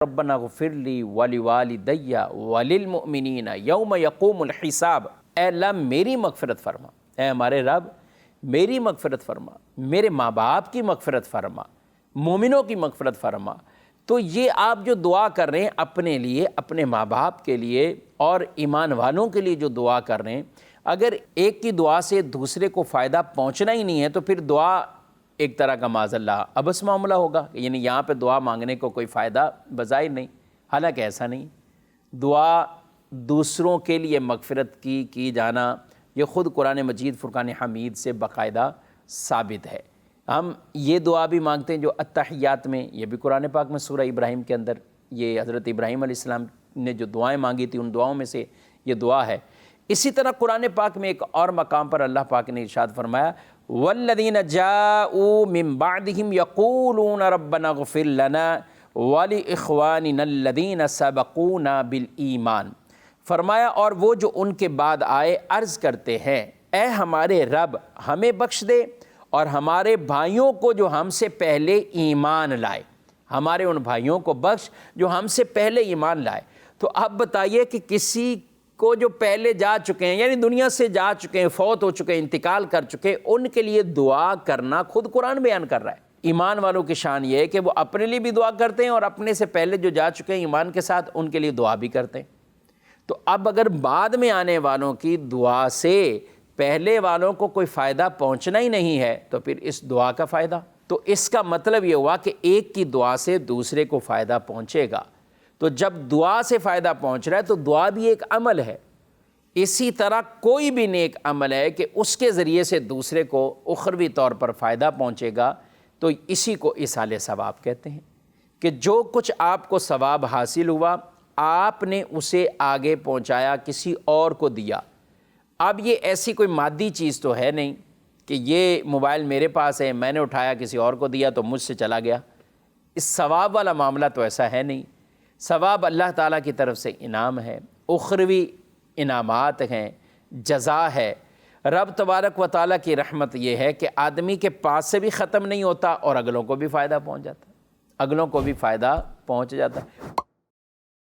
ربنا اغفر لی ولوالدی وللمؤمنین یوم یقوم الحساب، اے اللہ میری مغفرت فرما، اے ہمارے رب میری مغفرت فرما، میرے ماں باپ کی مغفرت فرما، مومنوں کی مغفرت فرما۔ تو یہ آپ جو دعا کر رہے ہیں اپنے لیے، اپنے ماں باپ کے لیے اور ایمان والوں کے لیے جو دعا کر رہے ہیں، اگر ایک کی دعا سے دوسرے کو فائدہ پہنچنا ہی نہیں ہے تو پھر دعا ایک طرح کا معاذ اللہ ابس معاملہ ہوگا، یعنی یہاں پہ دعا مانگنے کو کوئی فائدہ بظاہر نہیں، حالانکہ ایسا نہیں۔ دعا دوسروں کے لیے مغفرت کی جانا یہ خود قرآن مجید فرقان حمید سے باقاعدہ ثابت ہے۔ ہم یہ دعا بھی مانگتے ہیں جو التحیات میں، یہ بھی قرآن پاک میں سورہ ابراہیم کے اندر، یہ حضرت ابراہیم علیہ السلام نے جو دعائیں مانگی تھی ان دعاؤں میں سے یہ دعا ہے۔ اسی طرح قرآن پاک میں ایک اور مقام پر اللہ پاک نے ارشاد فرمایا وَالَّذِينَ جَاءُوا مِن بَعْدِهِمْ يَقُولُونَ رَبَّنَا اغْفِرْ لَنَا وَلِإِخْوَانِنَا الَّذِينَ سَبَقُونَا بِالْإِيمَانِ، فرمایا اور وہ جو ان کے بعد آئے عرض کرتے ہیں اے ہمارے رب ہمیں بخش دے اور ہمارے بھائیوں کو جو ہم سے پہلے ایمان لائے، ہمارے ان بھائیوں کو بخش جو ہم سے پہلے ایمان لائے۔ تو اب بتائیے کہ کسی کو جو پہلے جا چکے ہیں، یعنی دنیا سے جا چکے ہیں، فوت ہو چکے ہیں، انتقال کر چکے ہیں، ان کے لیے دعا کرنا خود قرآن بیان کر رہا ہے۔ ایمان والوں کی شان یہ ہے کہ وہ اپنے لیے بھی دعا کرتے ہیں اور اپنے سے پہلے جو جا چکے ہیں ایمان کے ساتھ ان کے لیے دعا بھی کرتے ہیں۔ تو اب اگر بعد میں آنے والوں کی دعا سے پہلے والوں کو کوئی فائدہ پہنچنا ہی نہیں ہے تو پھر اس دعا کا فائدہ؟ تو اس کا مطلب یہ ہوا کہ ایک کی دعا سے دوسرے کو فائدہ پہنچے گا۔ تو جب دعا سے فائدہ پہنچ رہا ہے تو دعا بھی ایک عمل ہے۔ اسی طرح کوئی بھی نیک عمل ہے کہ اس کے ذریعے سے دوسرے کو اخروی طور پر فائدہ پہنچے گا، تو اسی کو ایصال ثواب کہتے ہیں کہ جو کچھ آپ کو ثواب حاصل ہوا آپ نے اسے آگے پہنچایا، کسی اور کو دیا۔ اب یہ ایسی کوئی مادی چیز تو ہے نہیں کہ یہ موبائل میرے پاس ہے میں نے اٹھایا کسی اور کو دیا تو مجھ سے چلا گیا۔ اس ثواب والا معاملہ تو ایسا ہے نہیں۔ ثواب اللہ تعالیٰ کی طرف سے انعام ہے، اخروی انعامات ہیں، جزا ہے۔ رب تبارک و تعالیٰ کی رحمت یہ ہے کہ آدمی کے پاس سے بھی ختم نہیں ہوتا اور اگلوں کو بھی فائدہ پہنچ جاتا ہے، اگلوں کو بھی فائدہ پہنچ جاتا ہے۔